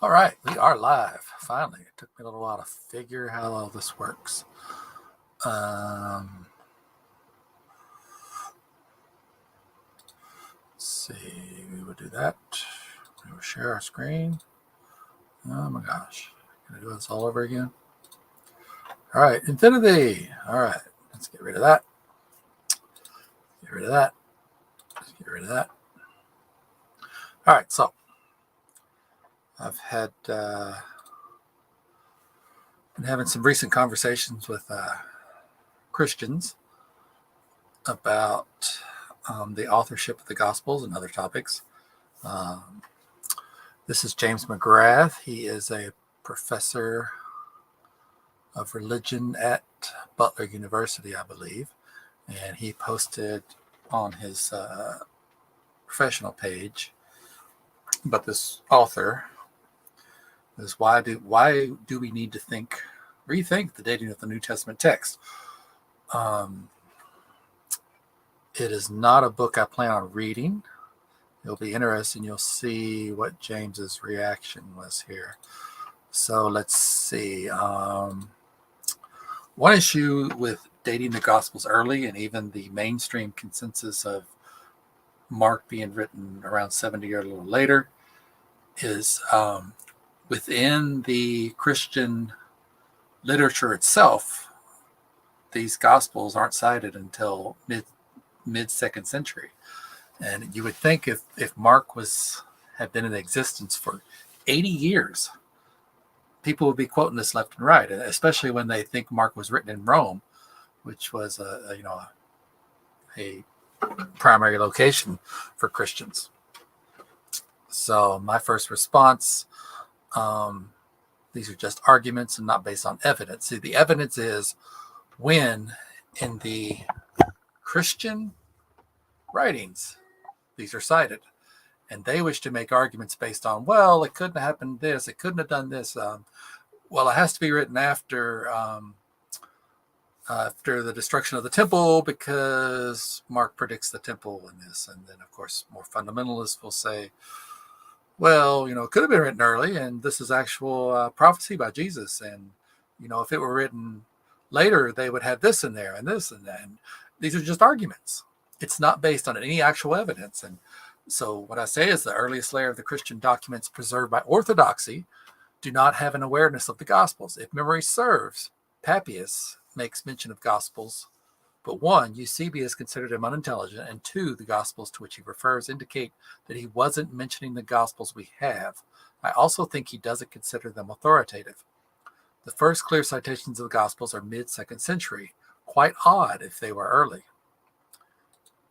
All right, we are live. Finally, it took me a little while to figure how all this works. Let's see, we would do that. We will share our screen. Oh my gosh, gonna do this all over again. All right, infinity. All right, let's get rid of that. Get rid of that. Let's get rid of that. All right, so I've had been having some recent conversations with Christians about the authorship of the Gospels and other topics. This is James McGrath. He is a professor of religion at Butler University, I believe. And he posted on his professional page about this author is why do we need to rethink the dating of the New Testament text? It is not a book I plan on reading. It'll be interesting. You'll see what James's reaction was here. So let's see. One issue with dating the Gospels early and even the mainstream consensus of Mark being written around 70 or a little later is within the Christian literature itself, these Gospels aren't cited until mid second century. And you would think if Mark had been in existence for 80 years, people would be quoting this left and right, especially when they think Mark was written in Rome, which was a primary location for Christians. So my first response, these are just arguments and not based on evidence. See, the evidence is when in the Christian writings, these are cited. And they wish to make arguments based on, well, it couldn't have happened this, it couldn't have done this. Well, it has to be written after the destruction of the temple because Mark predicts the temple in this. And then, of course, more fundamentalists will say, well, it could have been written early, and this is actual prophecy by Jesus. And, if it were written later, they would have this in there and this and that. And these are just arguments. It's not based on any actual evidence. And so what I say is the earliest layer of the Christian documents preserved by orthodoxy do not have an awareness of the Gospels. If memory serves, Papias makes mention of Gospels, but one, Eusebius considered him unintelligent, and two, the Gospels to which he refers indicate that he wasn't mentioning the Gospels we have. I also think he doesn't consider them authoritative. The first clear citations of the Gospels are mid-second century. Quite odd if they were early.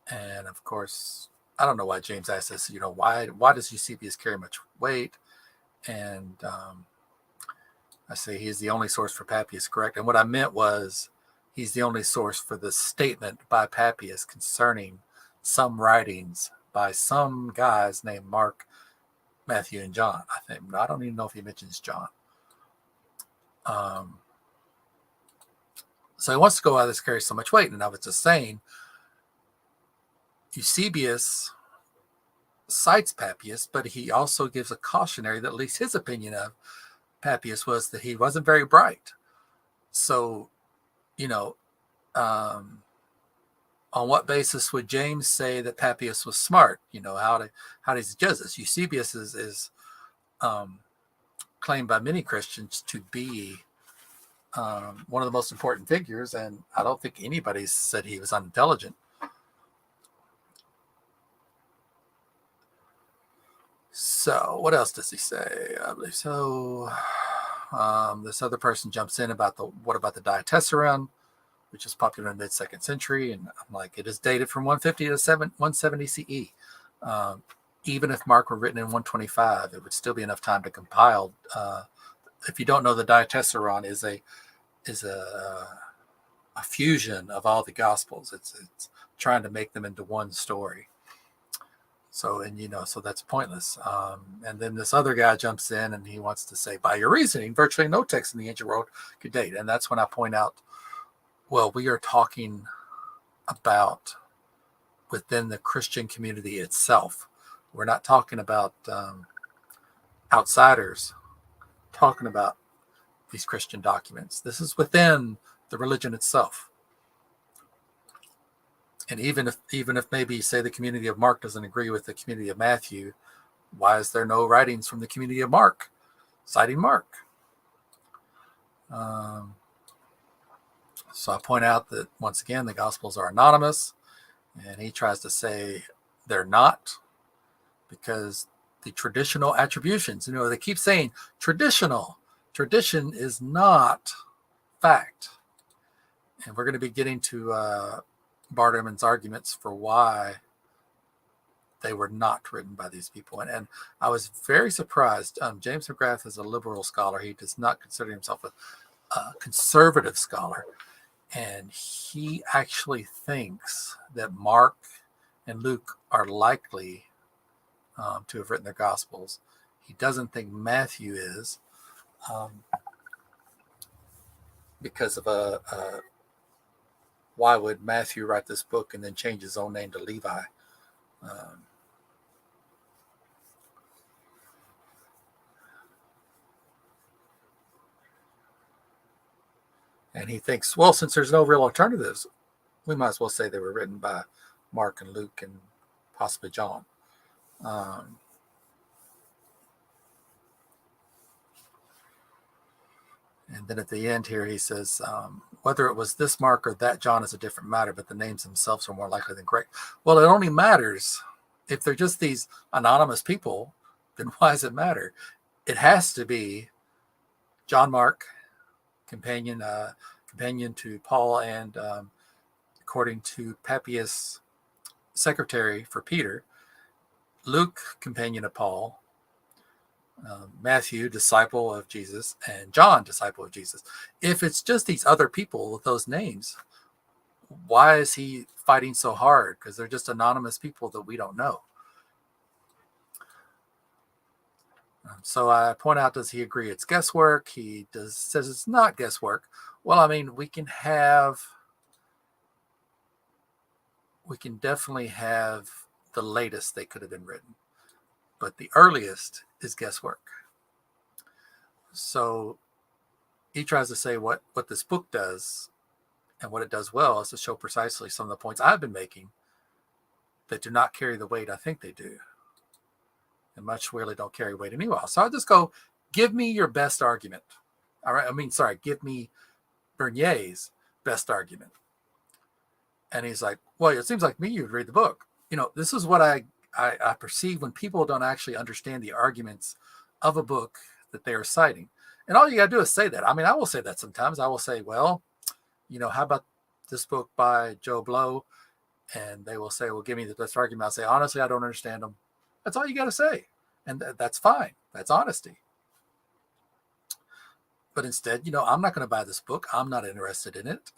And of course, I don't know why James asked this. Why does Eusebius carry much weight? And I say he's the only source for Papias, correct? And what I meant was he's the only source for the statement by Papias concerning some writings by some guys named Mark, Matthew, and John. I don't even know if he mentions John. So he wants to go, why this carries so much weight. And I was just saying, Eusebius cites Papias, but he also gives a cautionary that at least his opinion of Papias was that he wasn't very bright. So, on what basis would James say that Papias was smart? How does he judge this? Eusebius is claimed by many Christians to be one of the most important figures, and I don't think anybody said he was unintelligent. So what else does he say? I believe so. This other person jumps in about what about the diatessaron, which is popular in the mid-second century, and I'm like, it is dated from 150 to 170 CE. Even if Mark were written in 125, it would still be enough time to compile. If you don't know, the diatessaron is a fusion of all the Gospels. It's trying to make them into one story. So, so that's pointless. And then this other guy jumps in and he wants to say, by your reasoning, virtually no text in the ancient world could date. And that's when I point out, well, we are talking about within the Christian community itself. We're not talking about outsiders talking about these Christian documents. This is within the religion itself. And even if maybe say the community of Mark doesn't agree with the community of Matthew, why is there no writings from the community of Mark citing Mark? So I point out that once again the Gospels are anonymous, and he tries to say they're not, because the traditional attributions, they keep saying traditional. Tradition is not fact. And we're going to be getting to Bart Ehrman's arguments for why they were not written by these people. And I was very surprised. James McGrath is a liberal scholar. He does not consider himself a conservative scholar. And he actually thinks that Mark and Luke are likely to have written their Gospels. He doesn't think Matthew is, because of why would Matthew write this book and then change his own name to Levi? And he thinks, well, since there's no real alternatives, we might as well say they were written by Mark and Luke and possibly John. And then at the end here, he says, whether it was this Mark or that John is a different matter, but the names themselves are more likely than correct. Well, it only matters if they're just these anonymous people. Then why does it matter? It has to be John Mark, companion to Paul, and according to Papias, secretary for Peter, Luke, companion of Paul, Matthew, disciple of Jesus, and John, disciple of Jesus. If it's just these other people with those names, why is he fighting so hard? Because they're just anonymous people that we don't know. So I point out, does he agree it's guesswork? He says it's not guesswork. Well, I mean, we can definitely have the latest they could have been written, but the earliest is guesswork. So he tries to say what this book does, and what it does well is to show precisely some of the points I've been making that do not carry the weight I think they do, and much really don't carry weight anyway. So I'll just go, give me your best argument. All right. Give me Bernier's best argument. And he's like, well, it seems like me, you'd read the book. This is what I perceive when people don't actually understand the arguments of a book that they are citing. And all you got to do is say that. I mean, I will say that sometimes. I will say, well, how about this book by Joe Blow? And they will say, well, give me the best argument. I'll say, honestly, I don't understand them. That's all you got to say. And that's fine. That's honesty. But instead, I'm not going to buy this book. I'm not interested in it.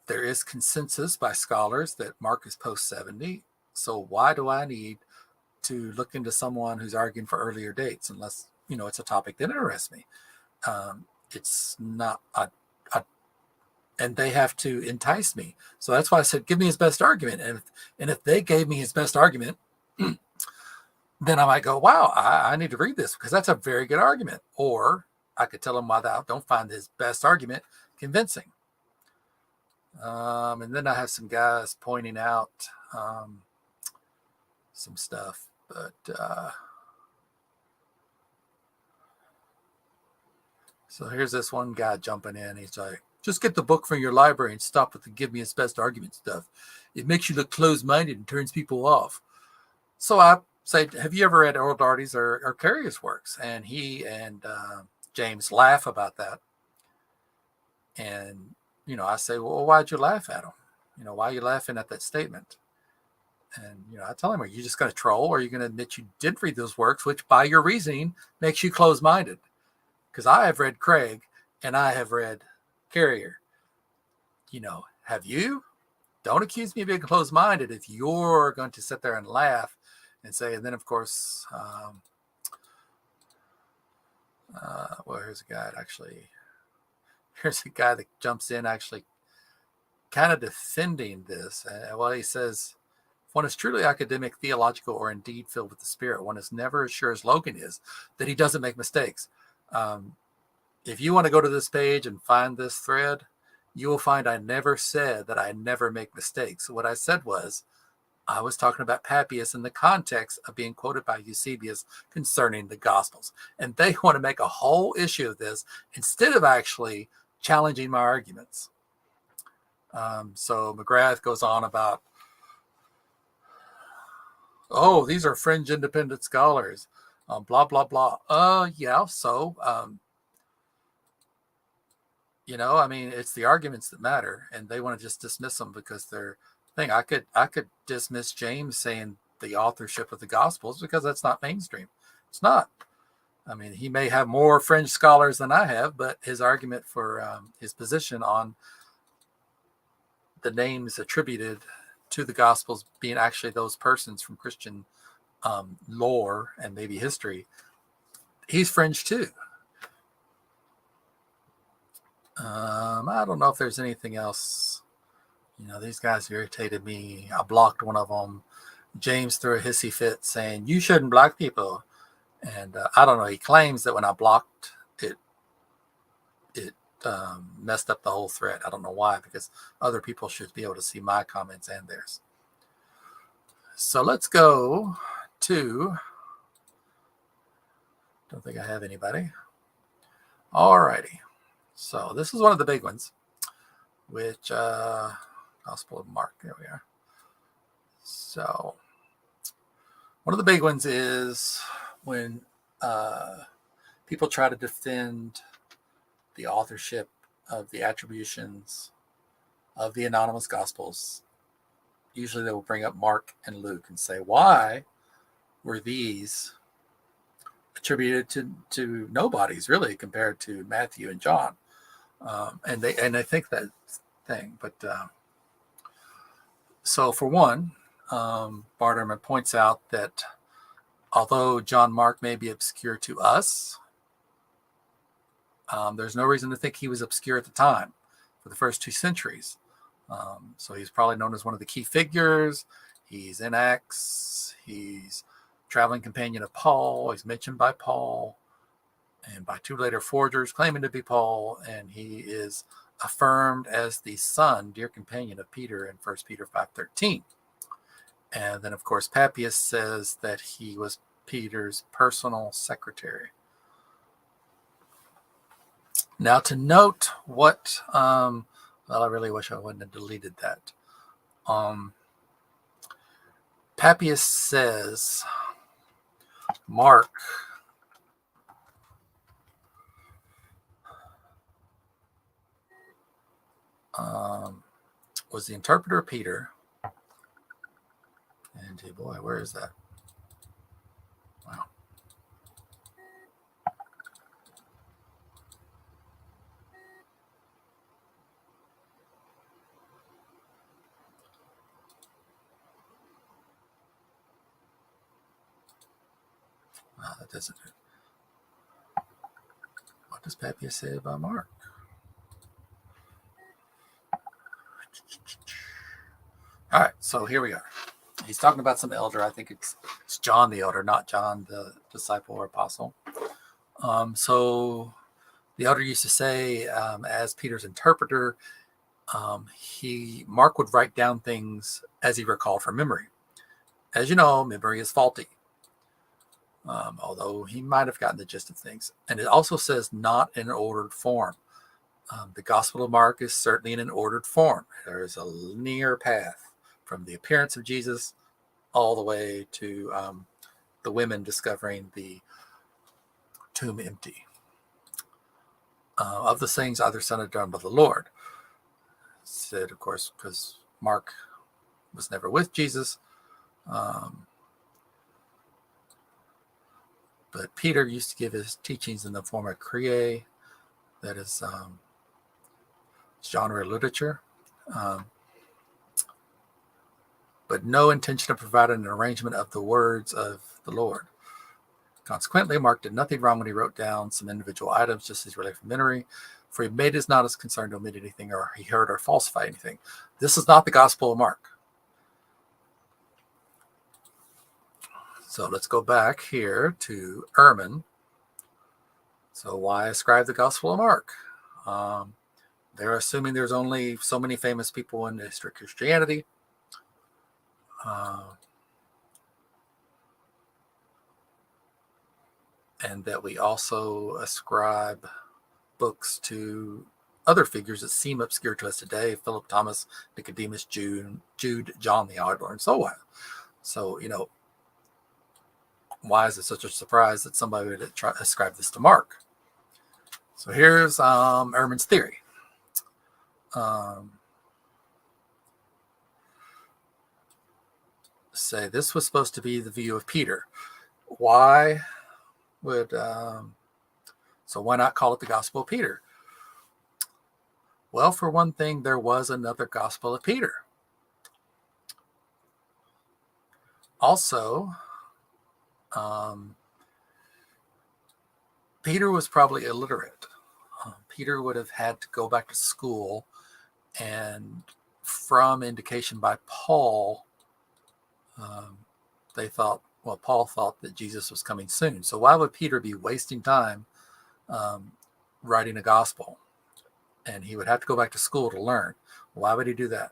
There is consensus by scholars that Mark is post-70. So why do I need to look into someone who's arguing for earlier dates, unless, it's a topic that interests me? It's not, and they have to entice me. So that's why I said, give me his best argument. And if they gave me his best argument, then I might go, wow, I need to read this because that's a very good argument. Or I could tell them why I don't find his best argument convincing. And then I have some guys pointing out some stuff, but so here's this one guy jumping in. He's like, just get the book from your library and stop with the give me his best argument stuff. It makes you look closed-minded and turns people off. So I say, have you ever read Earl Darty's or Carrier's works? And he and James laugh about that. And, I say, well, why'd you laugh at him? Why are you laughing at that statement? And, I tell him, are you just going to troll, or are you going to admit you did read those works, which by your reasoning makes you closed-minded? Because I have read Craig and I have read Carrier. Have you? Don't accuse me of being closed-minded if you're going to sit there and laugh and say, and then, of course, well, here's a guy that jumps in actually kind of defending this. Well, he says, If one is truly academic, theological, or indeed filled with the Spirit, one is never as sure as Logan is that he doesn't make mistakes. If you want to go to this page and find this thread, you will find I never said that I never make mistakes. What I said was, I was talking about Papias in the context of being quoted by Eusebius concerning the Gospels. And they want to make a whole issue of this instead of actually challenging my arguments. So McGrath goes on about, oh, these are fringe independent scholars, blah, blah, blah. Yeah, so, I mean, it's the arguments that matter, and they want to just dismiss them because they're thing. I could dismiss James saying the authorship of the Gospels because that's not mainstream. It's not. I mean, he may have more fringe scholars than I have, but his argument for his position on the names attributed to the Gospels being actually those persons from Christian lore and maybe history, he's fringe too. I don't know if there's anything else. These guys irritated me. I blocked one of them. James threw a hissy fit saying, you shouldn't block people. And I don't know. He claims that when I blocked it, it messed up the whole thread. I don't know why, because other people should be able to see my comments and theirs. So let's go to, don't think I have anybody. All righty. So this is one of the big ones, which Gospel of Mark. There we are. So one of the big ones is when people try to defend the authorship of the attributions of the anonymous Gospels. Usually they will bring up Mark and Luke and say, why were these attributed to nobodies, really, compared to Matthew and John? And I think that thing. But so for one, Barterman points out that although John Mark may be obscure to us, there's no reason to think he was obscure at the time for the first 2 centuries. So he's probably known as one of the key figures. He's in Acts. He's traveling companion of Paul. He's mentioned by Paul and by 2 later forgers claiming to be Paul. And he is affirmed as the son, dear companion of Peter in 1 Peter 5:13. And then, of course, Papias says that he was Peter's personal secretary. Now, to note what, well, I really wish I wouldn't have deleted that. Papias says Mark was the interpreter of Peter. And boy, where is that? Wow. Wow, that doesn't. What does Papias say about Mark? All right, so here we are. He's talking about some elder. I think it's John the elder, not John the disciple or apostle. So the elder used to say, as Peter's interpreter, Mark would write down things as he recalled from memory. As you know, memory is faulty, although he might have gotten the gist of things. And it also says not in an ordered form. The Gospel of Mark is certainly in an ordered form. There is a linear path from the appearance of Jesus all the way to the women discovering the tomb empty. Of the things other son had done by the Lord. Said, of course, because Mark was never with Jesus. But Peter used to give his teachings in the form of Kriē, that is genre literature. But no intention of providing an arrangement of the words of the Lord. Consequently, Mark did nothing wrong when he wrote down some individual items just as related from memory, for he made his not as concerned to omit anything or he heard or falsify anything. This is not the Gospel of Mark. So let's go back here to Ehrman. So why ascribe the Gospel of Mark? They're assuming there's only so many famous people in the history of Christianity. And that we also ascribe books to other figures that seem obscure to us today: Philip, Thomas, Nicodemus, Jude, John the Idler, and so on. So, why is it such a surprise that somebody would ascribe this to Mark? So here's Ehrman's theory. Say this was supposed to be the view of Peter. Why would so why not call it the Gospel of Peter? Well, for one thing, there was another Gospel of Peter. Also, Peter was probably illiterate. Peter would have had to go back to school, and from indication by Paul, Paul thought that Jesus was coming soon. So why would Peter be wasting time writing a gospel? And he would have to go back to school to learn. Why would he do that?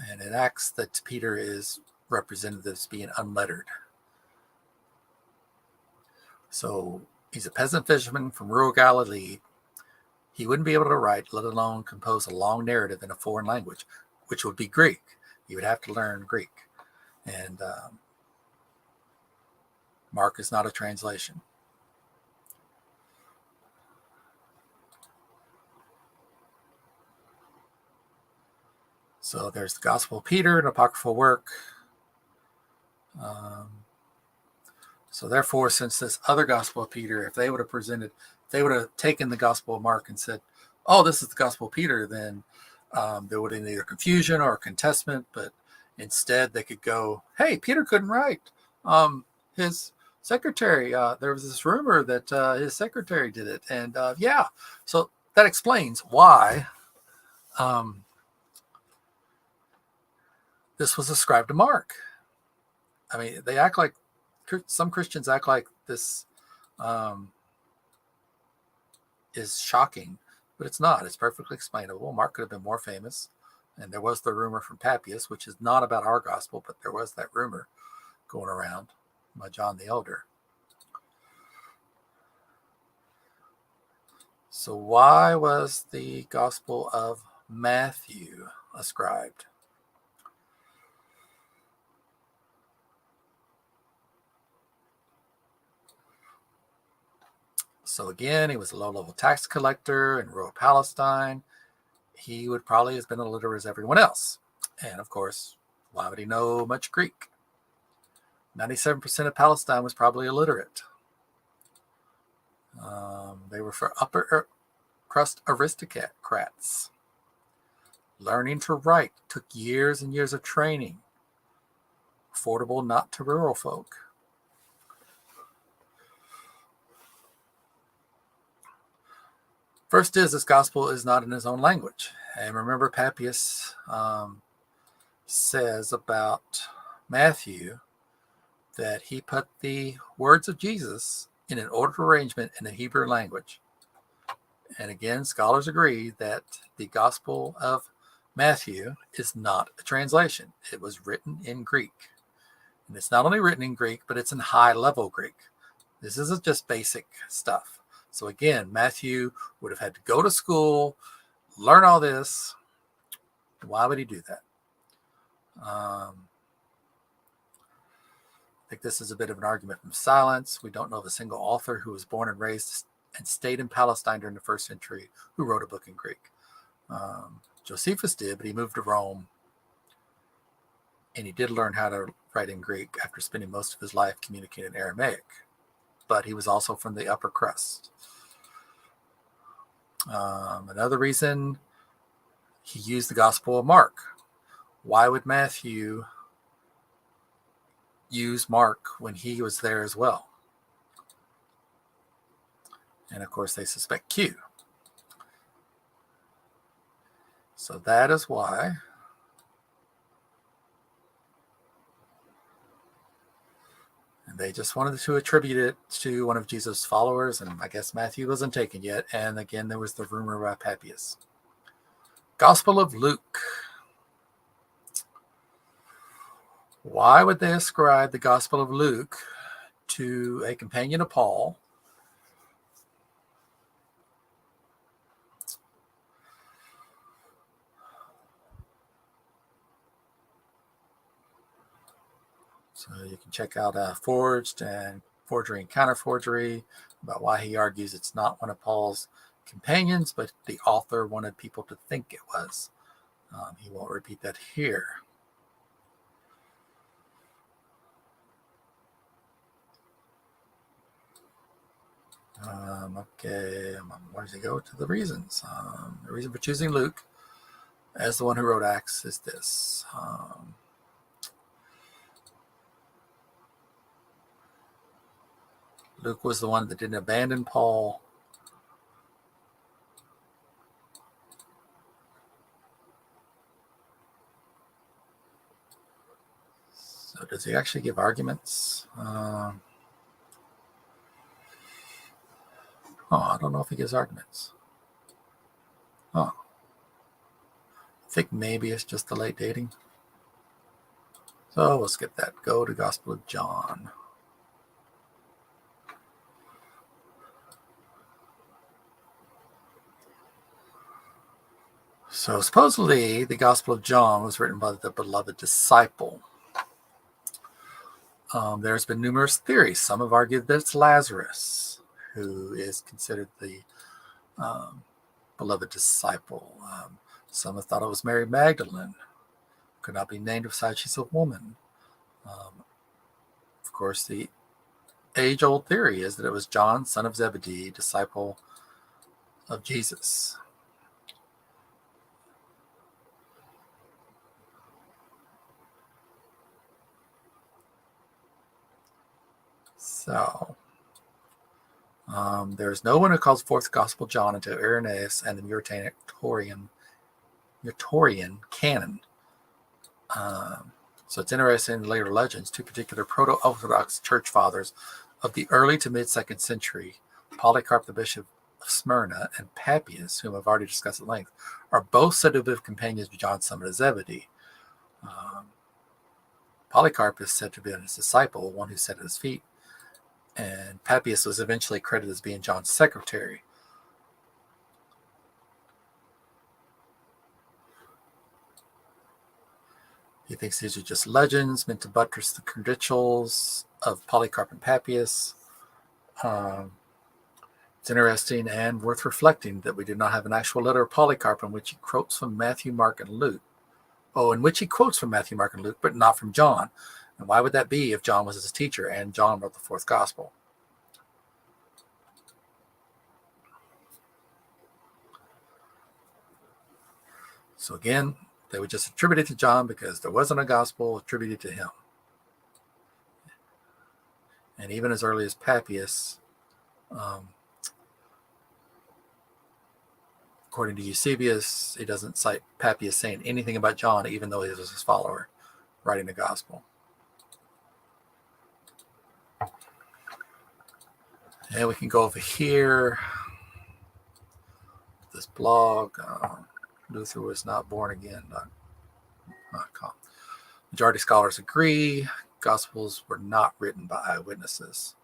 And it acts that Peter is represented as being unlettered. So he's a peasant fisherman from rural Galilee. He wouldn't be able to write, let alone compose a long narrative in a foreign language, which would be Greek. He would have to learn Greek. And Mark is not a translation. So there's the Gospel of Peter, an apocryphal work. So therefore, since this other Gospel of Peter, if they would have taken the Gospel of Mark and said, oh, this is the Gospel of Peter, then there would have been either confusion or contestment. But instead, they could go, hey, Peter couldn't write. His secretary, there was this rumor that his secretary did it. And so that explains why this was ascribed to Mark. I mean, they act like, some Christians act like this is shocking, but it's not. It's perfectly explainable. Mark could have been more famous. And there was the rumor from Papias, which is not about our gospel, but there was that rumor going around by John the Elder. So why was the Gospel of Matthew ascribed? So again, he was a low-level tax collector in rural Palestine. He would probably have been illiterate as everyone else. And of course, why would he know much Greek? 97% of Palestine was probably illiterate. They were for upper crust aristocrats. Learning to write took years and years of training. Affordable not to rural folk. First is, this gospel is not in his own language. And remember, Papias says about Matthew that he put the words of Jesus in an ordered arrangement in the Hebrew language. And again, scholars agree that the Gospel of Matthew is not a translation. It was written in Greek. And it's not only written in Greek, but it's in high-level Greek. This isn't just basic stuff. So again, Matthew would have had to go to school, learn all this. Why would he do that? I think this is a bit of an argument from silence. We don't know of a single author who was born and raised and stayed in Palestine during the first century who wrote a book in Greek. Josephus did, but he moved to Rome, and he did learn how to write in Greek after spending most of his life communicating in Aramaic. But he was also from the upper crust. Another reason, he used the Gospel of Mark. Why would Matthew use Mark when he was there as well? And of course, they suspect Q. So that is why they just wanted to attribute it to one of Jesus' followers, and I guess Matthew wasn't taken yet. And again, there was the rumor about Papias. Gospel of Luke. Why would they ascribe the Gospel of Luke to a companion of Paul? So you can check out Forged and Forgery and Counterforgery about why he argues it's not one of Paul's companions, but the author wanted people to think it was. He won't repeat that here. Okay, where does he go to the reasons? The reason for choosing Luke as the one who wrote Acts is this. Luke was the one that didn't abandon Paul. So does he actually give arguments? I don't know if he gives arguments. I think maybe it's just the late dating. So we'll skip that. Go to Gospel of John. So supposedly the Gospel of John was written by the beloved disciple. There's been numerous theories. Some have argued that it's Lazarus, who is considered the beloved disciple. Some have thought it was Mary Magdalene. Could not be named besides she's a woman. Of course, the age-old theory is that it was John, son of Zebedee, disciple of Jesus. So, there's no one who calls forth the Gospel of John until Irenaeus and the Muratorian canon. So it's interesting in later legends, two particular proto-Orthodox church fathers of the early to mid-2nd century, Polycarp the bishop of Smyrna and Papias, whom I've already discussed at length, are both said to have been companions of John, son of Zebedee. Polycarp is said to have been his disciple, one who sat at his feet, and Papias was eventually credited as being John's secretary. He thinks these are just legends meant to buttress the credentials of Polycarp and Papias. It's interesting and worth reflecting that we do not have an actual letter of Polycarp in which he quotes from Matthew, Mark, and Luke. In which he quotes from Matthew, Mark, and Luke, but not from John. And why would that be if John was his teacher and John wrote the fourth gospel? So again, they would just attribute it to John because there wasn't a gospel attributed to him. And even as early as Papias, according to Eusebius, he doesn't cite Papias saying anything about John, even though he was his follower writing the gospel. And we can go over here. This blog, Luther was not born again.com. Majority of scholars agree Gospels were not written by eyewitnesses.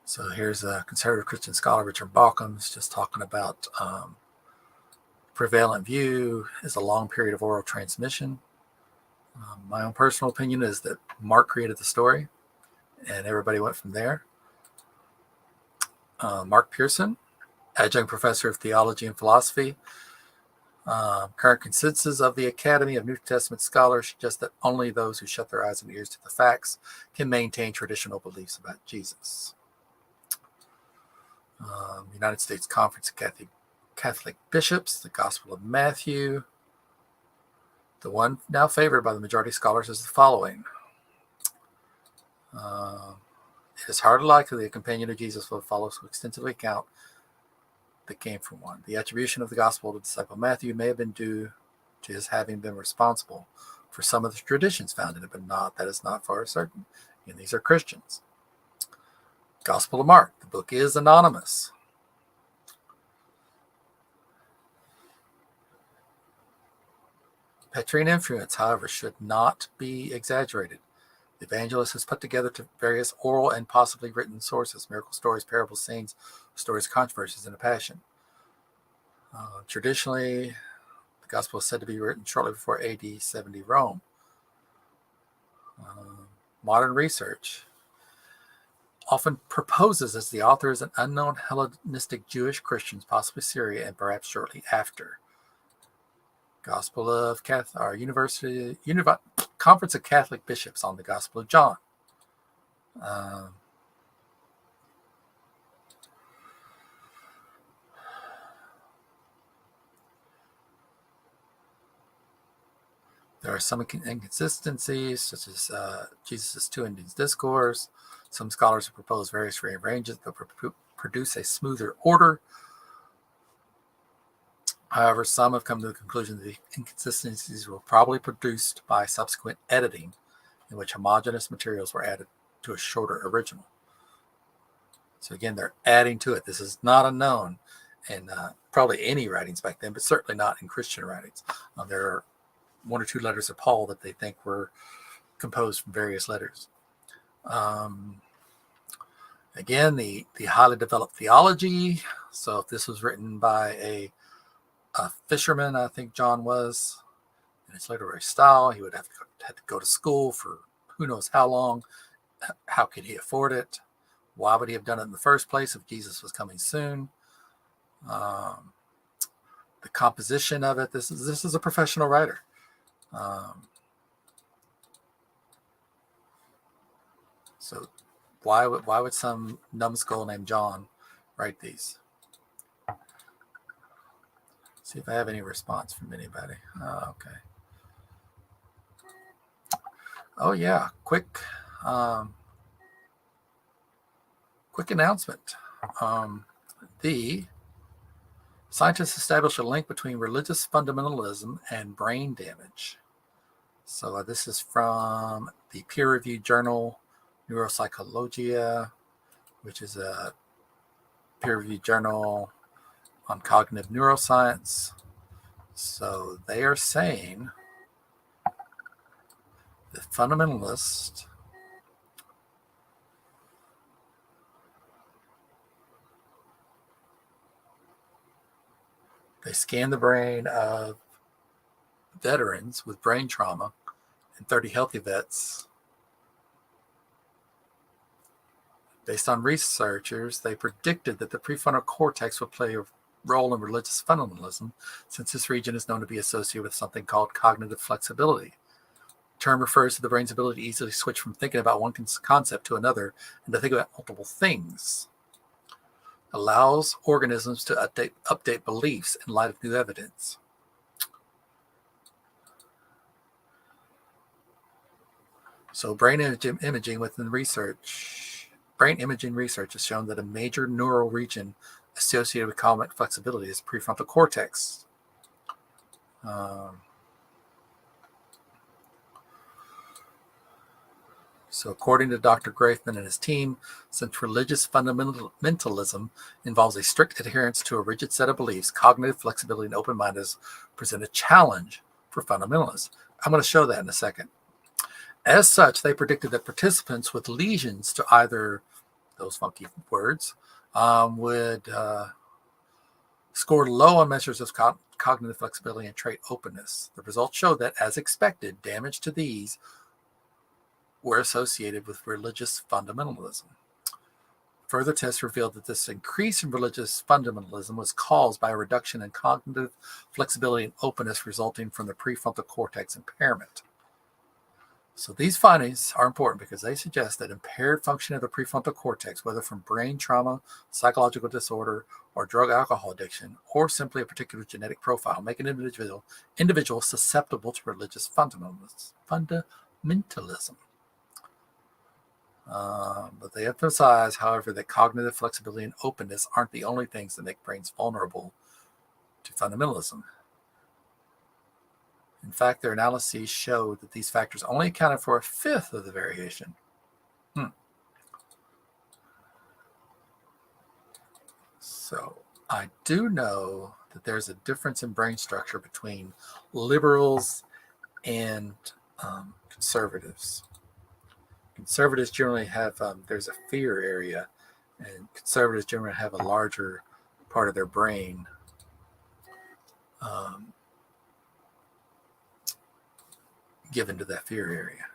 So here's a conservative Christian scholar, Richard Bauckham, just talking about prevalent view is a long period of oral transmission. My own personal opinion is that Mark created the story and everybody went from there. Mark Pearson, adjunct professor of theology and philosophy. Current consensus of the Academy of New Testament Scholars suggests that only those who shut their eyes and ears to the facts can maintain traditional beliefs about Jesus. United States Conference of Catholic Catholic bishops, the Gospel of Matthew. The one now favored by the majority of scholars is the following. It is hardly likely a companion of Jesus will follow so extensively account that came from one. The attribution of the Gospel to the disciple Matthew may have been due to his having been responsible for some of the traditions found in it, but that is not far certain. And these are Christians. Gospel of Mark. The book is anonymous. Petrine influence, however, should not be exaggerated. The evangelist has put together various oral and possibly written sources, miracle stories, parables, sayings, stories, controversies, and a passion. Traditionally, the gospel is said to be written shortly before AD 70 Rome. Modern research often proposes as the author is an unknown Hellenistic Jewish Christians, possibly Syria, and perhaps shortly after. Gospel of Conference of Catholic Bishops on the Gospel of John. There are some inconsistencies, such as Jesus' two endings discourse. Some scholars have proposed various rearrangements that produce a smoother order. However, some have come to the conclusion that the inconsistencies were probably produced by subsequent editing, in which homogeneous materials were added to a shorter original. So again, they're adding to it. This is not unknown in probably any writings back then, but certainly not in Christian writings. There are one or two letters of Paul that they think were composed from various letters. Again, the highly developed theology. So if this was written by a fisherman, I think John was, in his literary style, he would have to go to school for who knows how long. How could he afford it? Why would he have done it in the first place if Jesus was coming soon? The composition of it. This is a professional writer. So why would some numbskull named John write these? See if I have any response from anybody. Okay. Oh yeah, quick announcement. The scientists established a link between religious fundamentalism and brain damage. So this is from the peer-reviewed journal Neuropsychologia, which is a peer-reviewed journal on cognitive neuroscience. So they are saying the fundamentalists they scanned the brain of veterans with brain trauma and 30 healthy vets. Based on researchers, they predicted that the prefrontal cortex would play a role in religious fundamentalism, since this region is known to be associated with something called cognitive flexibility. The term refers to the brain's ability to easily switch from thinking about one concept to another and to think about multiple things. Allows organisms to update beliefs in light of new evidence. So brain imaging research has shown that a major neural region associated with cognitive flexibility is prefrontal cortex. So according to Dr. Grafman and his team, since religious fundamentalism involves a strict adherence to a rigid set of beliefs, cognitive flexibility and open-mindedness present a challenge for fundamentalists. I'm going to show that in a second. As such, they predicted that participants with lesions to either those funky words would score low on measures of cognitive flexibility and trait openness. The results showed that, as expected, damage to these were associated with religious fundamentalism. Further tests revealed that this increase in religious fundamentalism was caused by a reduction in cognitive flexibility and openness resulting from the prefrontal cortex impairment. So these findings are important because they suggest that impaired function of the prefrontal cortex, whether from brain trauma, psychological disorder, or drug alcohol addiction, or simply a particular genetic profile, make an individual susceptible to religious fundamentalism. But they emphasize, however, that cognitive flexibility and openness aren't the only things that make brains vulnerable to fundamentalism. In fact, their analyses show that these factors only accounted for a fifth of the variation. So I do know that there's a difference in brain structure between liberals and conservatives. Conservatives generally have, there's a fear area, and conservatives generally have a larger part of their brain given to that fear area.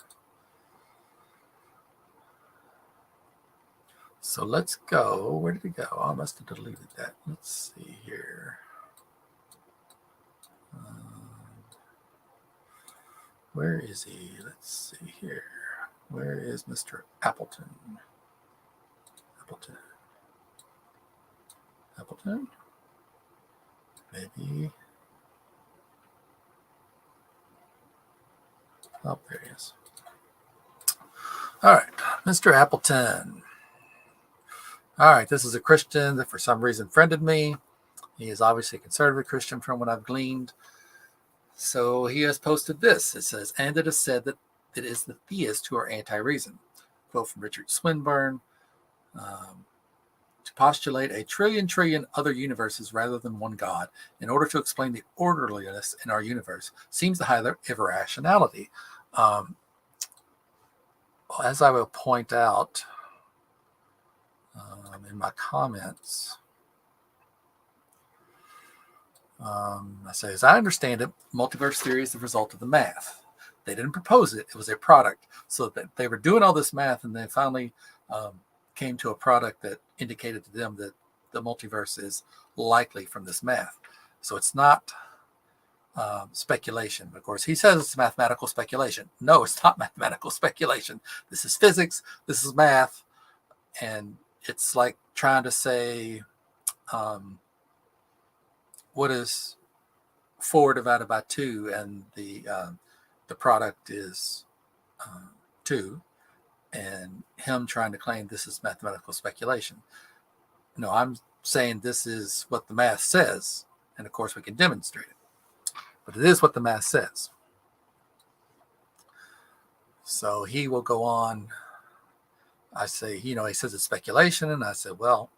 So let's go. Where did it go? Oh, I must have deleted that. Let's see here. Where is he? Let's see here. Where is Mr. Appleton? Appleton? Maybe. Oh, there he is. All right, Mr. Appleton. All right, this is a Christian that for some reason friended me. He is obviously a conservative Christian from what I've gleaned. So he has posted this. It says, and it is said that it is the theists who are anti-reason. Quote from Richard Swinburne. To postulate a trillion other universes rather than one God in order to explain the orderliness in our universe seems to highlight irrationality. As I will point out in my comments, I say, as I understand it, multiverse theory is the result of the math. They didn't propose it. It was a product. So that they were doing all this math, and they finally came to a product that indicated to them that the multiverse is likely from this math. So it's not speculation. Of course, he says it's mathematical speculation. No, it's not mathematical speculation. This is physics. This is math. And it's like trying to say, what is 4 divided by 2? And the product is 2. And him trying to claim this is mathematical speculation. No, I'm saying this is what the math says. And of course, we can demonstrate it. But it is what the math says. So he will go on. I say, he says it's speculation. And I said, well,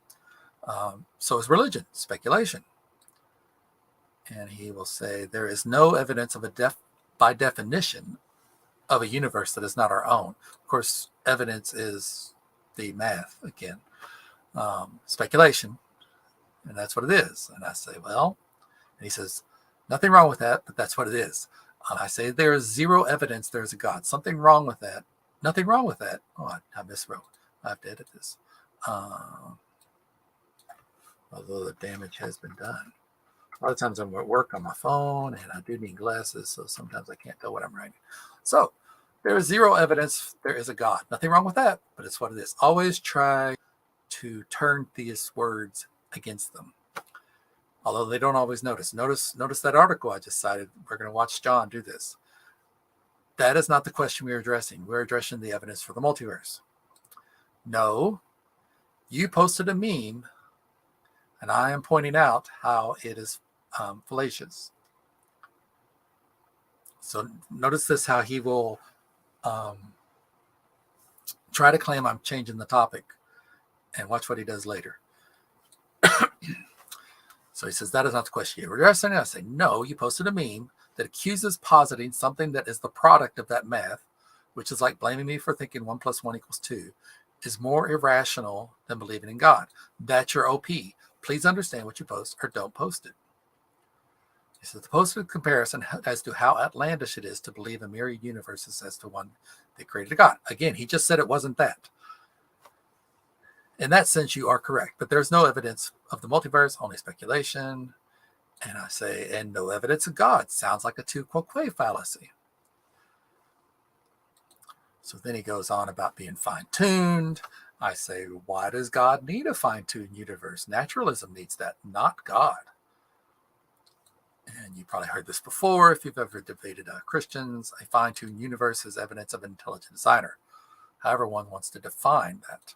so is religion, speculation. And he will say, there is no evidence of by definition of a universe that is not our own. Of course, evidence is the math again. Speculation. And that's what it is. And I say, well, and he says, nothing wrong with that, but that's what it is. And I say, there is zero evidence there is a God. Something wrong with that. Nothing wrong with that. Oh, I miswrote. I have to edit this. Although the damage has been done. A lot of times I'm at work on my phone, and I do need glasses, so sometimes I can't tell what I'm writing. So there is zero evidence there is a God. Nothing wrong with that, but it's what it is. Always try to turn these words against them. Although they don't always notice. Notice that article I just cited. We're going to watch John do this. That is not the question we're addressing. We're addressing the evidence for the multiverse. No, you posted a meme, and I am pointing out how it is fallacious. So notice this, how he will try to claim I'm changing the topic, and watch what he does later. So he says, that is not the question you're addressing. I say, no, you posted a meme that accuses positing something that is the product of that math, which is like blaming me for thinking 1 + 1 = 2, is more irrational than believing in God. That's your OP. Please understand what you post, or don't post it. He says, the posted comparison as to how outlandish it is to believe a myriad universes as to one that created a God. Again, he just said it wasn't that. In that sense, you are correct, but there's no evidence of the multiverse, only speculation. And I say, and no evidence of God. Sounds like a tu quoque fallacy. So then he goes on about being fine-tuned. I say, why does God need a fine-tuned universe? Naturalism needs that, not God. And you probably heard this before if you've ever debated Christians. A fine-tuned universe is evidence of an intelligent designer. However one wants to define that.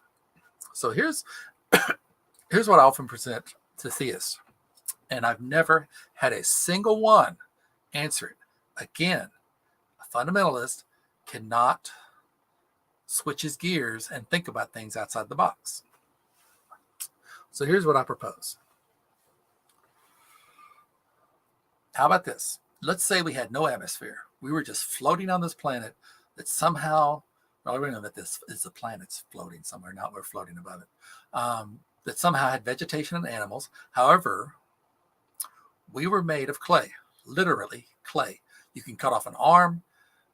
So here's what I often present to theists. And I've never had a single one answer it. Again, a fundamentalist cannot switch his gears and think about things outside the box. So here's what I propose. How about this? Let's say we had no atmosphere. We were just floating on this planet that somehow, well, we know that this is the planet's floating somewhere, not we're floating above it, that somehow had vegetation and animals. However, we were made of clay, literally clay. You can cut off an arm,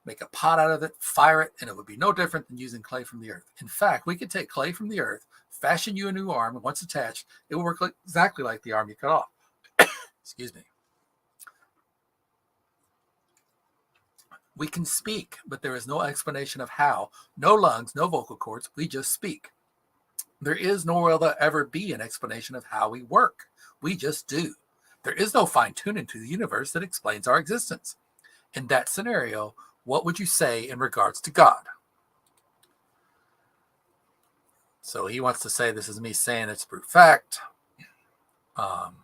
make a pot out of it, fire it, and it would be no different than using clay from the earth. In fact, we could take clay from the earth, fashion you a new arm, and once attached, it will work exactly like the arm you cut off. Excuse me. We can speak, but there is no explanation of how. No lungs, no vocal cords. We just speak. There is nor will there ever be an explanation of how we work. We just do. There is no fine-tuning to the universe that explains our existence. In that scenario, what would you say in regards to God? So he wants to say this is me saying it's brute fact. I'm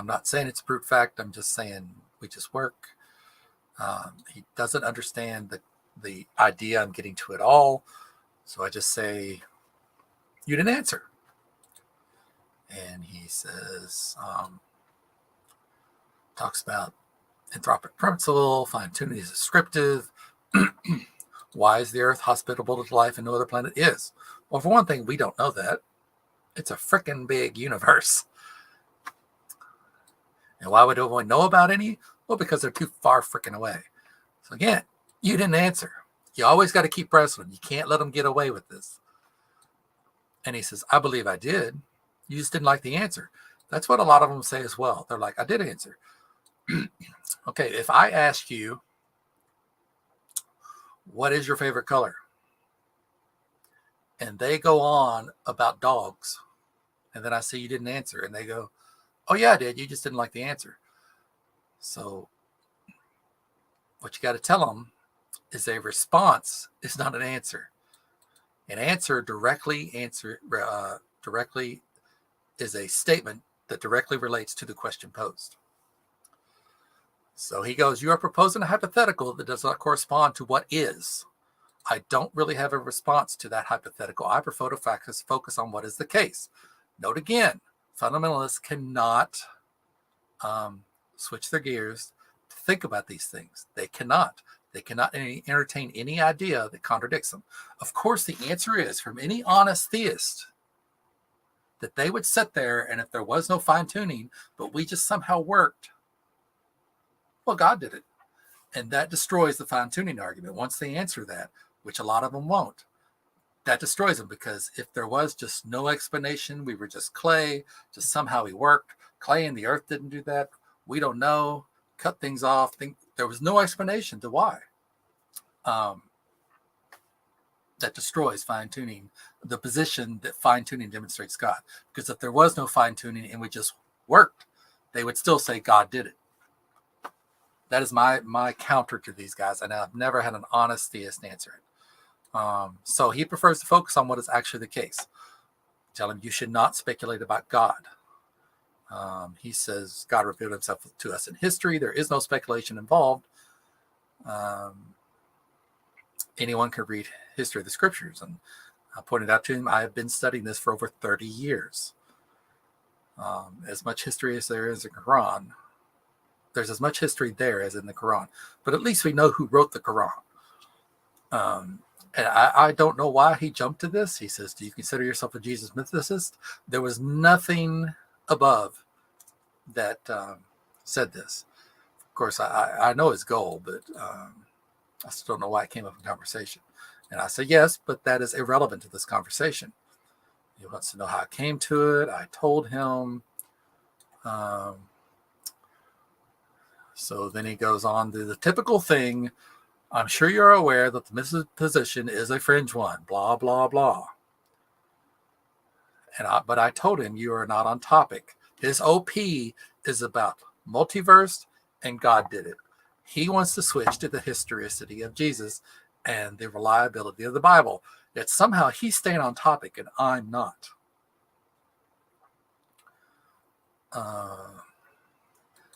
not saying it's brute fact. I'm just saying we just work. He doesn't understand the idea I'm getting to at all. So I just say, you didn't answer. And he says, talks about anthropic principle, fine-tuning is descriptive. Why is the Earth hospitable to life and no other planet is? Well, for one thing, we don't know that. It's a freaking big universe. And why would anyone know about any? Well, because they're too far freaking away. So again, you didn't answer. You always got to keep pressing them. You can't let them get away with this. And he says, I believe I did. You just didn't like the answer. That's what a lot of them say as well. They're like, I did answer. Okay, if I ask you, what is your favorite color? And they go on about dogs. And then I see you didn't answer. And they go, oh, yeah, I did. You just didn't like the answer. So what you got to tell them is a response is not an answer. An answer directly is a statement that directly relates to the question posed. So he goes, you are proposing a hypothetical that does not correspond to what is. I don't really have a response to that hypothetical. I prefer to focus on what is the case. Note again, fundamentalists cannot switch their gears to think about these things. They cannot. They cannot entertain any idea that contradicts them. Of course, the answer is from any honest theist that they would sit there and if there was no fine-tuning, but we just somehow worked, well, God did it. And that destroys the fine-tuning argument. Once they answer that, which a lot of them won't, that destroys them because if there was just no explanation, we were just clay, just somehow we worked, clay and the earth didn't do that, we don't know, cut things off, there was no explanation to why. That destroys fine-tuning, the position that fine-tuning demonstrates God. Because if there was no fine-tuning and we just worked, they would still say God did it. That is my counter to these guys. And I've never had an honest theist answer it. So he prefers to focus on what is actually the case. Tell him you should not speculate about God. He says God revealed himself to us in history. There is no speculation involved. Anyone can read history of the scriptures. And I pointed out to him, I have been studying this for over 30 years. As much history as there is in the Quran, there's as much history there as in the Quran. But at least we know who wrote the Quran. And I don't know why he jumped to this. He says, do you consider yourself a Jesus mythicist? There was nothing above that said this. Of course, I know his goal, but I still don't know why it came up in conversation. And I said, yes, but that is irrelevant to this conversation. He wants to know how I came to it. I told him So then he goes on to the typical thing. I'm sure you're aware that the position is a fringe one, blah, blah, blah. But I told him you are not on topic. His OP is about multiverse and God did it. He wants to switch to the historicity of Jesus and the reliability of the Bible. Yet somehow he's staying on topic and I'm not.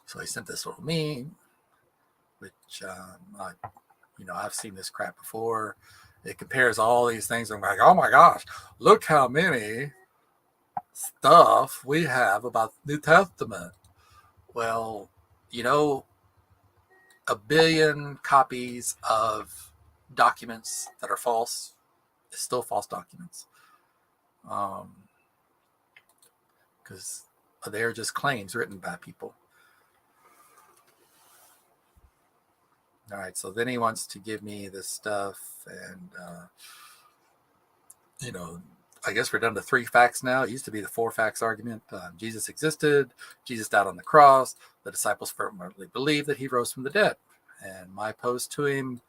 So he sent this little meme, which I've seen this crap before. It compares all these things. I'm like, oh my gosh, look how many stuff we have about the New Testament. Well, a billion copies of documents that are false is still false documents. Because they're just claims written by people. All right, so then he wants to give me this stuff, and I guess we're down to 3 facts now. It used to be the 4 facts argument. Jesus existed. Jesus died on the cross. The disciples firmly believed that he rose from the dead. And my post to him,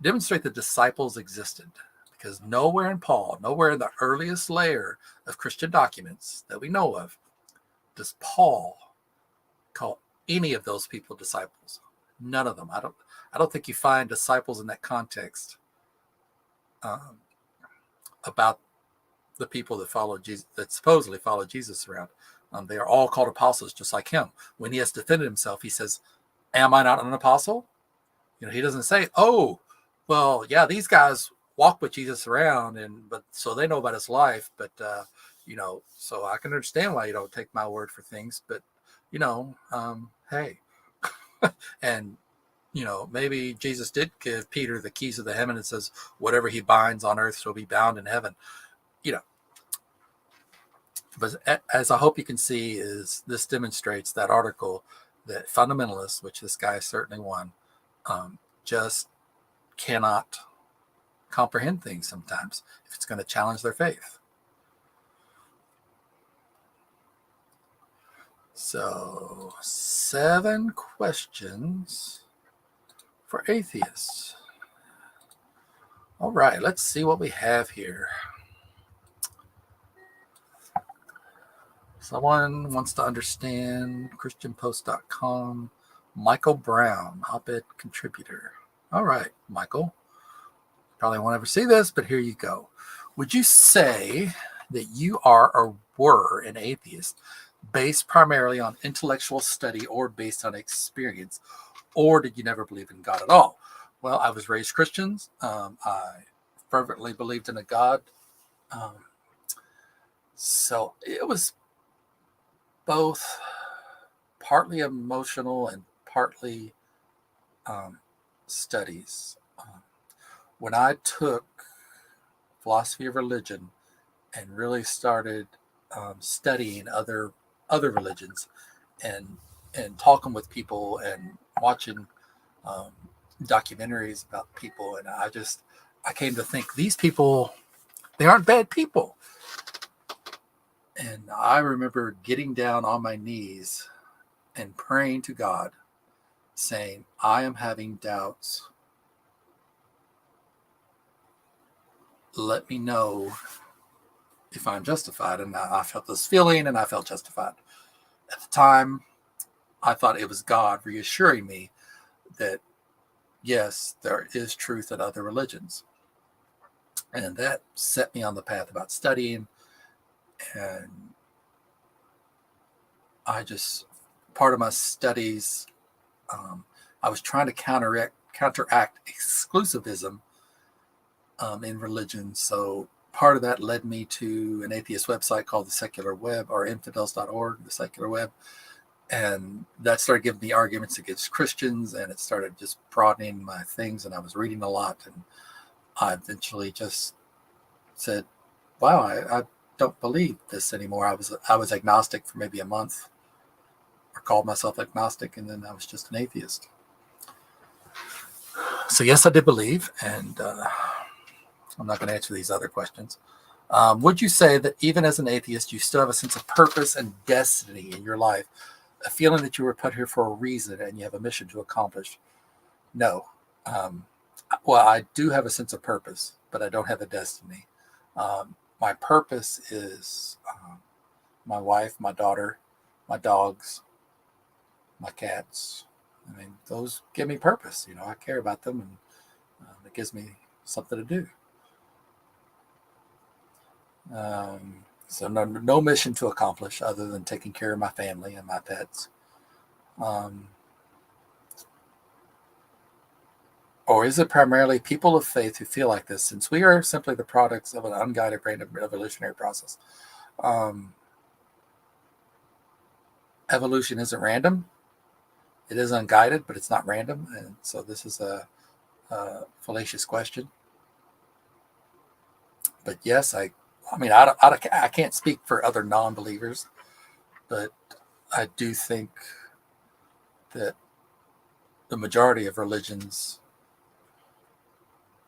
demonstrate the disciples existed. Because nowhere in Paul, nowhere in the earliest layer of Christian documents that we know of, does Paul call any of those people disciples. None of them. I don't think you find disciples in that context about the people that follow Jesus, that supposedly follow Jesus around. They are all called apostles, just like him. When he has defended himself, he says, "Am I not an apostle?" He doesn't say, "Oh, well, yeah, these guys walk with Jesus around, but so they know about his life, but so I can understand why you don't take my word for things, but hey." And maybe Jesus did give Peter the keys of the heaven and says, whatever he binds on earth shall be bound in heaven. But as I hope you can see, is this demonstrates that article that fundamentalists, which this guy is certainly one, just cannot comprehend things sometimes if it's going to challenge their faith. So 7 questions for atheists. All right, let's see what we have here. Someone wants to understand christianpost.com. Michael Brown, op-ed contributor. All right, Michael. Probably won't ever see this, but here you go. Would you say that you are or were an atheist based primarily on intellectual study or based on experience, or did you never believe in God at all? Well, I was raised Christian. I fervently believed in a God. So it was both partly emotional and partly studies. When I took philosophy of religion and really started studying other religions and talking with people and watching documentaries about people, and I came to think these people, they aren't bad people. And I remember getting down on my knees and praying to God, saying, I am having doubts. Let me know if I'm justified. And I felt this feeling and I felt justified. At the time, I thought it was God reassuring me that, yes, there is truth in other religions. And that set me on the path about studying. And part of my studies, I was trying to counteract exclusivism in religion. So part of that led me to an atheist website called the Secular Web, or infidels.org, the Secular Web. And that started giving me arguments against Christians, and it started just broadening my things. And I was reading a lot, and I eventually just said, wow, I don't believe this anymore. I was agnostic for maybe a month, or called myself agnostic, and then I was just an atheist. So yes, I did believe, and I'm not going to answer these other questions. Would you say that even as an atheist, you still have a sense of purpose and destiny in your life? a feeling that you were put here for a reason and you have a mission to accomplish. No. Well, I do have a sense of purpose, but I don't have a destiny. My purpose is my wife, my daughter, my dogs, my cats. I mean, those give me purpose. I care about them, and it gives me something to do. So no mission to accomplish other than taking care of my family and my pets. Or is it primarily people of faith who feel like this, since we are simply the products of an unguided random evolutionary process? Evolution isn't random. It is unguided, but it's not random. And so this is a fallacious question. But yes, I can't speak for other non-believers, but I do think that the majority of religions,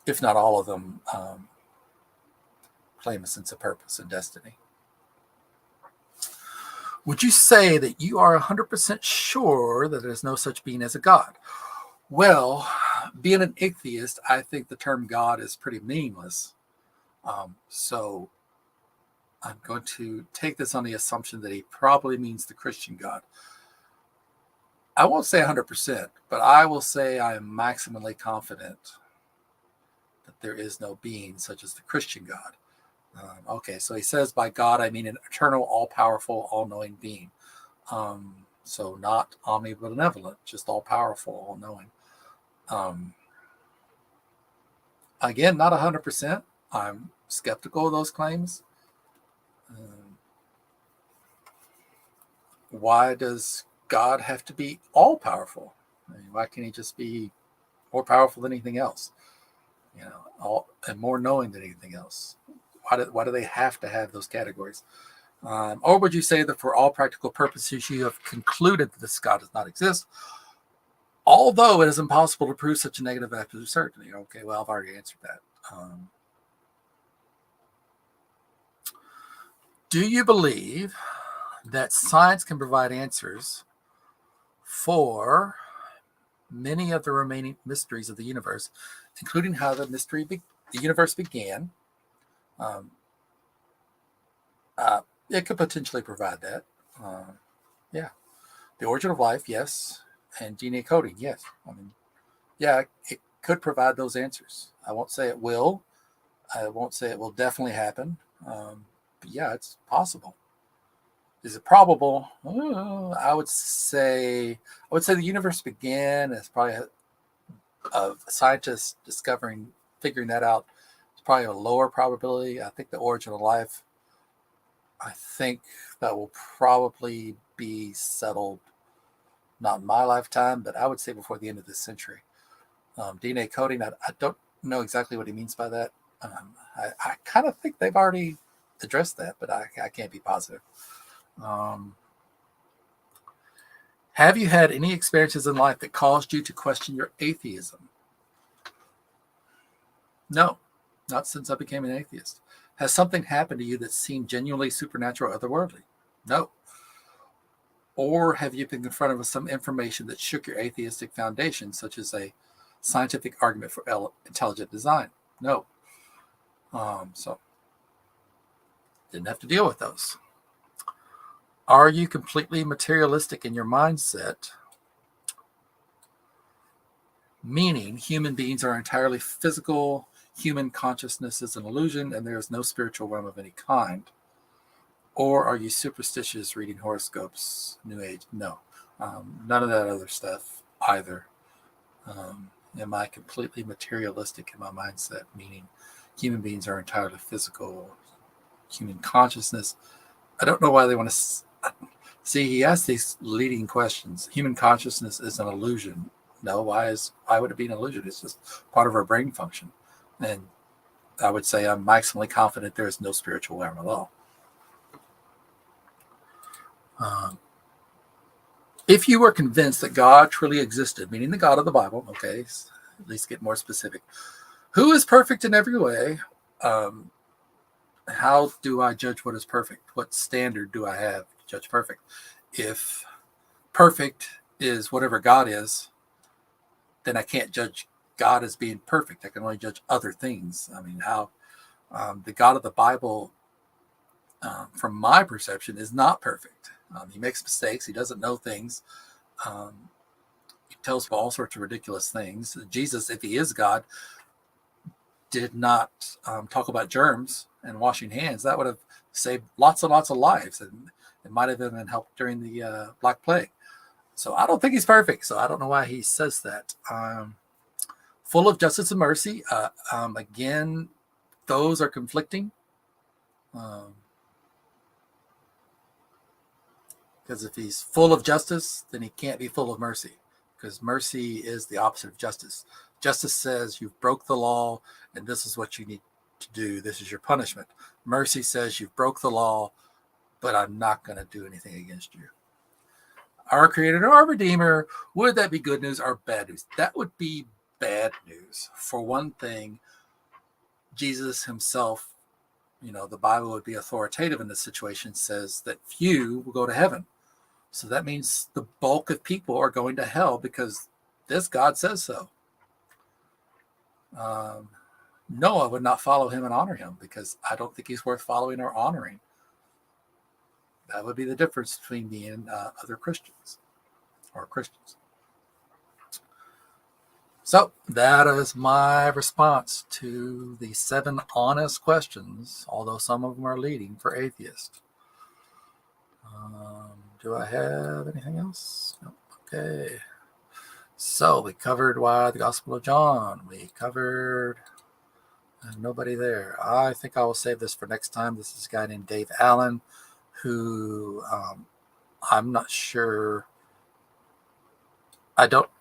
if not all of them, claim a sense of purpose and destiny. Would you say that you are 100% sure that there is no such being as a God? Well, being an atheist, I think the term God is pretty meaningless. So I'm going to take this on the assumption that he probably means the Christian God. I won't say 100%, but I will say I am maximally confident that there is no being such as the Christian God. Okay, so he says by God, I mean an eternal, all-powerful, all-knowing being. So not omnibenevolent, just all-powerful, all-knowing. Again, not 100%. I'm skeptical of those claims. Why does God have to be all-powerful? I mean, why can't he just be more powerful than anything else? And more knowing than anything else. Why do they have to have those categories? Or would you say that for all practical purposes, you have concluded that this God does not exist, although it is impossible to prove such a negative absolute certainty? Okay, well, I've already answered that. Do you believe that science can provide answers for many of the remaining mysteries of the universe, including how the universe began? It could potentially provide that. Yeah. The origin of life, yes. And DNA coding, yes. Yeah, it could provide those answers. I won't say it will. I won't say it will definitely happen. But yeah, it's possible. Is it probable? I would say the universe began as probably of scientists figuring that out. It's probably a lower probability. I think the origin of life, I think that will probably be settled, not in my lifetime, but I would say before the end of this century. DNA coding, I don't know exactly what he means by that. I kind of think they've already addressed that, but I can't be positive. Have you had any experiences in life that caused you to question your atheism? No, not since I became an atheist. Has something happened to you that seemed genuinely supernatural or otherworldly? No. Or have you been confronted with some information that shook your atheistic foundation, such as a scientific argument for intelligent design? No. So didn't have to deal with those. Are you completely materialistic in your mindset? Meaning human beings are entirely physical, human consciousness is an illusion, and there is no spiritual realm of any kind. Or are you superstitious, reading horoscopes, New Age? No. None of that other stuff either. Am I completely materialistic in my mindset, meaning human beings are entirely physical, human consciousness? I don't know why they want to see. He asked these leading questions. Human consciousness is an illusion. No, why would it be an illusion? It's just part of our brain function. And I would say I'm maximally confident there is no spiritual realm at all. If you were convinced that God truly existed, meaning the God of the Bible, okay, at least get more specific, who is perfect in every way, how do I judge what is perfect? What standard do I have to judge perfect? If perfect is whatever God is, then I can't judge God as being perfect. I can only judge other things. I mean, how the God of the Bible, from my perception, is not perfect. He makes mistakes. He doesn't know things. Um, he tells all sorts of ridiculous things. Jesus, if he is God, did not talk about germs and washing hands. That would have saved lots and lots of lives, and it might have even helped during the Black Plague. So I don't think he's perfect. So I don't know why he says that. Full of justice and mercy. Again, those are conflicting. Because if he's full of justice, then he can't be full of mercy, because mercy is the opposite of justice. Justice says you've broke the law and this is what you need to do. This is your punishment. Mercy says you've broke the law, but I'm not going to do anything against you. Our Creator, our Redeemer, would that be good news or bad news? That would be bad news. For one thing, Jesus himself, the Bible would be authoritative in this situation, says that few will go to heaven. So that means the bulk of people are going to hell because this God says so. Noah would not follow him and honor him because I don't think he's worth following or honoring. That would be the difference between me and other Christians or Christians. So that is my response to the 7 honest questions, although some of them are leading for atheists. Do I have anything else? Nope. Okay. So we covered why the Gospel of John. We covered nobody there. I think I will save this for next time. This is a guy named Dave Allen, who I'm not sure.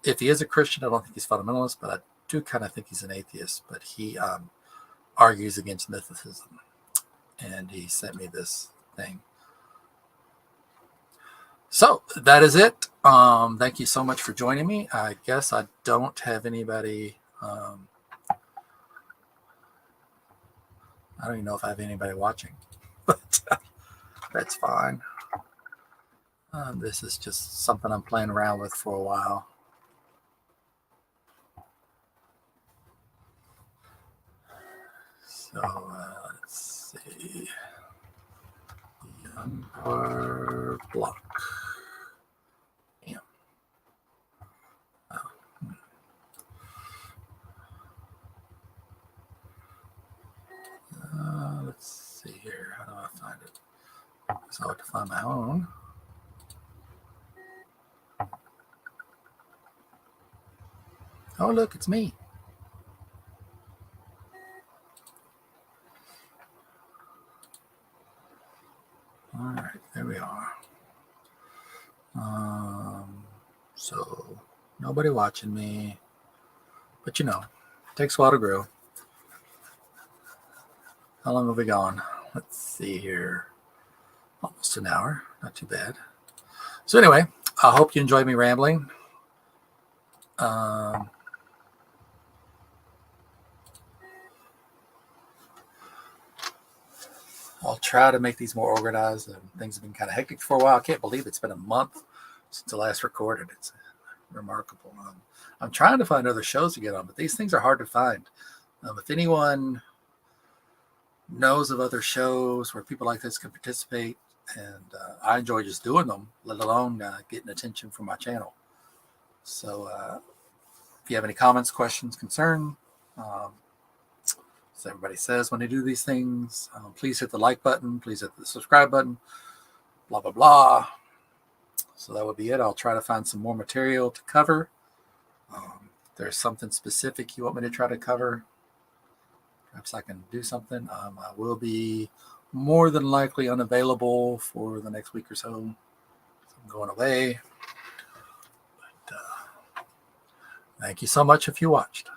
If he is a Christian, I don't think he's fundamentalist, but I do kind of think he's an atheist. But he argues against mythicism, and he sent me this thing. So that is it. Thank you so much for joining me. I guess I don't have anybody. I don't even know if I have anybody watching, but that's fine. This is just something I'm playing around with for a while. So let's see. Young block. Yeah. Let's see here. How do I find it? So I have to find my own. Oh, look, it's me. All right, there we are. So nobody watching me, but it takes a while to grow. How long have we gone? Let's see here. Almost an hour. Not too bad. So anyway, I hope you enjoyed me rambling. I'll try to make these more organized. Things have been kind of hectic for a while. I can't believe it's been a month since I last recorded. It's remarkable. I'm trying to find other shows to get on, but these things are hard to find. If anyone knows of other shows where people like this can participate, and I enjoy just doing them, let alone getting attention from my channel. So if you have any comments, questions, concern, as everybody says when they do these things, please hit the like button, please hit the subscribe button, blah, blah, blah. So that would be it. I'll try to find some more material to cover. If there's something specific you want me to try to cover, perhaps I can do something. I will be more than likely unavailable for the next week or so. I'm going away. But, thank you so much if you watched.